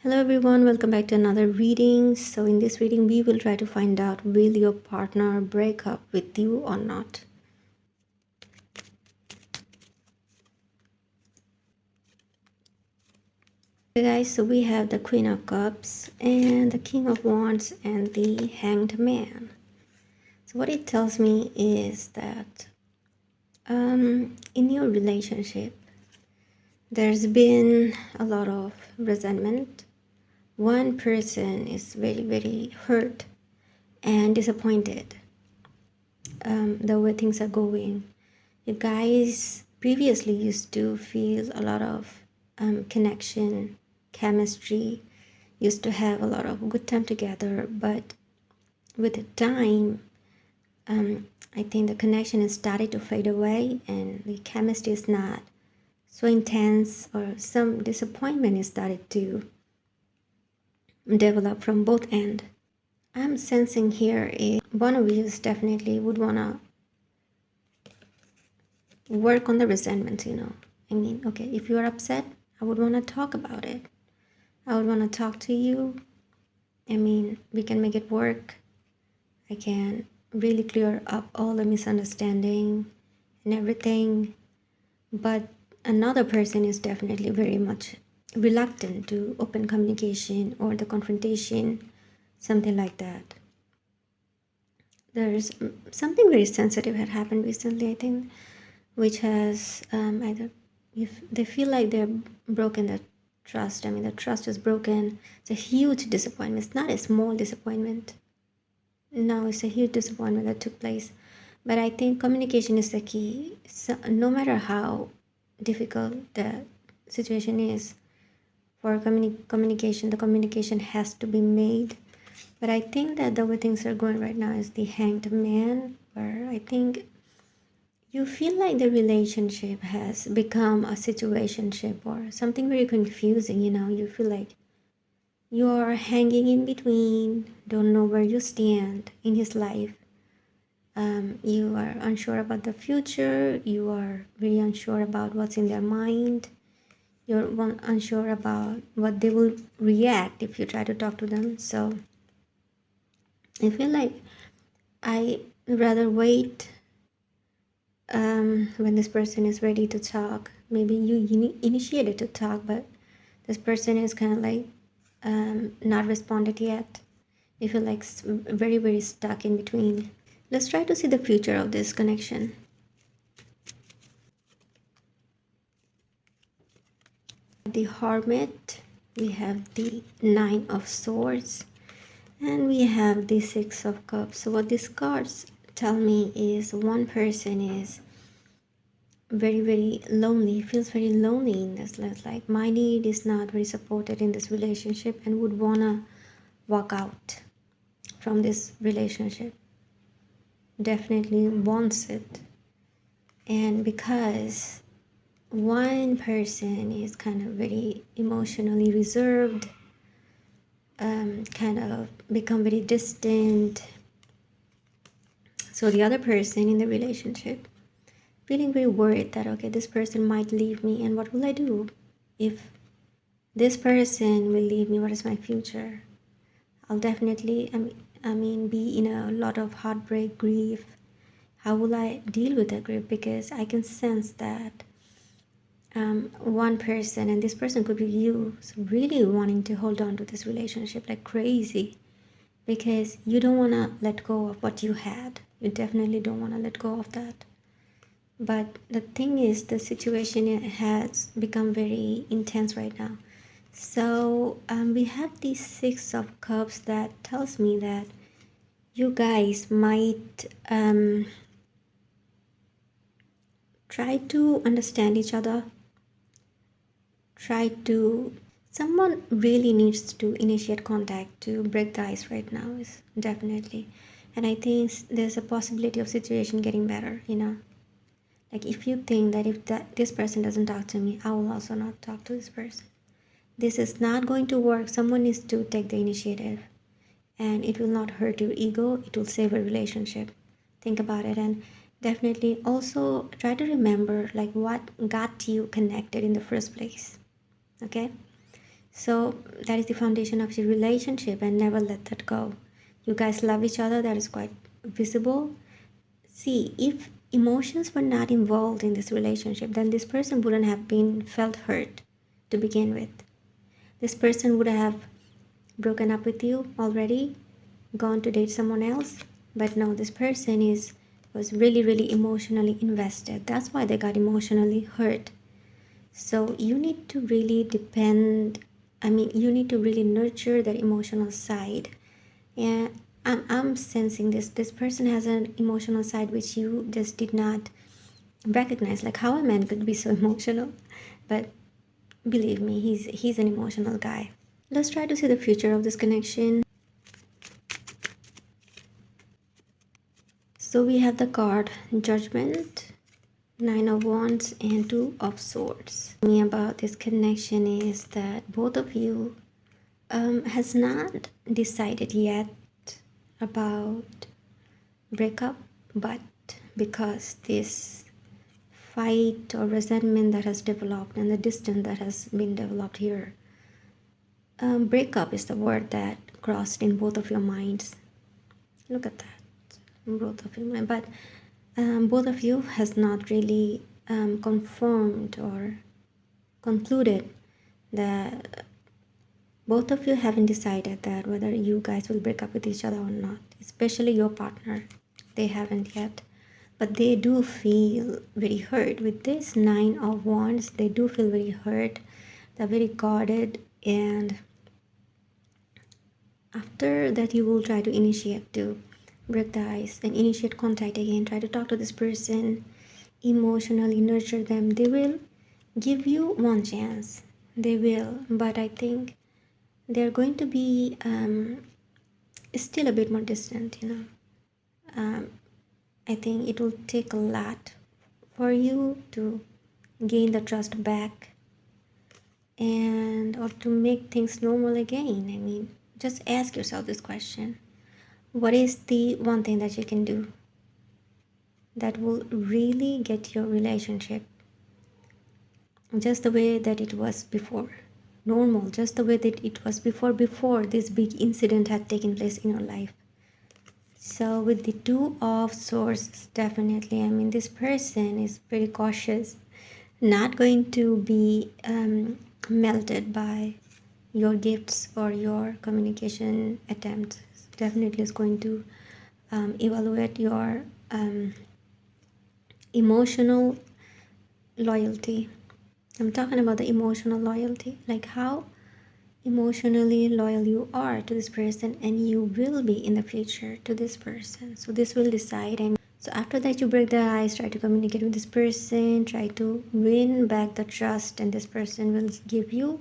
Hello everyone, welcome back to another reading. So in this reading we will try to find out will your partner break up with you or not. Okay guys, so we have the Queen of Cups and the King of Wands and the Hanged Man. So what it tells me is that in your relationship there's been a lot of resentment. One person is very hurt and disappointed the way things are going. You guys previously used to feel a lot of connection, chemistry, used to have a lot of good time together, but with the time, I think the connection has started to fade away and the chemistry is not so intense, or some disappointment has started to develop from both ends. I'm sensing here one of you definitely would want to work on the resentment. I mean, okay, if you are upset, I would want to talk about it. I would want to talk to you. I mean, we can make it work. I can really clear up all the misunderstanding and everything. But another person is definitely very much reluctant to open communication or the confrontation, something like that. There's something very sensitive had happened recently, I think, which has either if they feel like they're broken the trust. I mean, the trust is broken. It's a huge disappointment. It's not a small disappointment. No, it's a huge disappointment that took place. But I think communication is the key. So no matter how difficult the situation is, for communication, the communication has to be made. But I think that the way things are going right now is the Hanged Man, where I think you feel like the relationship has become a situationship or something very confusing. You feel like you're hanging in between, don't know where you stand in his life. You are unsure about the future, you are very unsure about what's in their mind, you're unsure about what they will react if you try to talk to them. So I feel like I rather wait when this person is ready to talk. Maybe you initiated to talk, but this person is kind of like not responded yet. You feel like very stuck in between. Let's try to see the future of this connection. The Hermit, we have the Nine of Swords, and we have the Six of Cups. So what these cards tell me is one person is very lonely, feels very lonely in this life. Like my need is not very supported in this relationship and would wanna walk out from this relationship. Definitely wants it. And because one person is kind of very emotionally reserved, kind of become very distant, so the other person in the relationship feeling very worried that okay, this person might leave me, and what will I do if this person will leave me? What is my future? I'll definitely be in a lot of heartbreak, grief. How will I deal with that grief? Because I can sense that one person, and this person could be you, so really wanting to hold on to this relationship like crazy, because you don't want to let go of what you had. You definitely don't want to let go of that. But the thing is, the situation has become very intense right now. So we have these Six of Cups that tells me that you guys might try to understand each other. Someone really needs to initiate contact to break the ice right now, is definitely. And I think there's a possibility of situation getting better. Like if you think that if this person doesn't talk to me, I will also not talk to this person. This is not going to work. Someone needs to take the initiative, and it will not hurt your ego. It will save a relationship. Think about it, and definitely also try to remember like what got you connected in the first place. Okay, So that is the foundation of your relationship, and never let that go. You guys love each other, that is quite visible. See, if emotions were not involved in this relationship, then this person wouldn't have been felt hurt to begin with. This person would have broken up with you already, gone to date someone else. But no, this person was really, really emotionally invested. That's why they got emotionally hurt. So you need to really you need to really nurture their emotional side. And I'm sensing this person has an emotional side which you just did not recognize. Like, how a man could be so emotional, but believe me, he's an emotional guy. Let's try to see the future of this connection. So we have the card Judgment, Nine of Wands, and Two of Swords. Me about this connection is that both of you has not decided yet about breakup, but because this fight or resentment that has developed and the distance that has been developed here, breakup is the word that crossed in both of your minds. Look at that, both of your mind. But both of you has not really confirmed or concluded that both of you haven't decided that whether you guys will break up with each other or not, especially your partner. They haven't yet, but they do feel very hurt with this Nine of Wands. They do feel very hurt. They're very guarded, and after that you will try to initiate to break the ice and initiate contact again. Try to talk to this person, emotionally nurture them. They will give you one chance. They will, but I think they're going to be still a bit more distant, I think it will take a lot for you to gain the trust back and or to make things normal again. I mean, just ask yourself this question. What is the one thing that you can do that will really get your relationship just the way that it was before? Normal, just the way that it was before this big incident had taken place in your life. So with the Two of Swords, definitely, I mean, this person is very cautious, not going to be melted by your gifts or your communication attempts. Definitely is going to evaluate your emotional loyalty. I'm talking about the emotional loyalty, like how emotionally loyal you are to this person, and you will be in the future to this person. So this will decide. So after that, you break the ice, try to communicate with this person, try to win back the trust, and this person will give you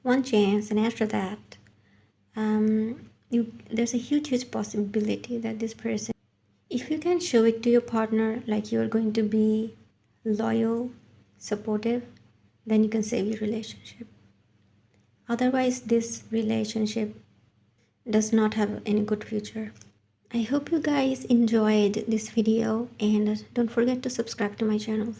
one chance. And after that, there's a huge possibility that this person, if you can show it to your partner like you're going to be loyal, supportive, then you can save your relationship. Otherwise, this relationship does not have any good future. I hope you guys enjoyed this video, and don't forget to subscribe to my channel.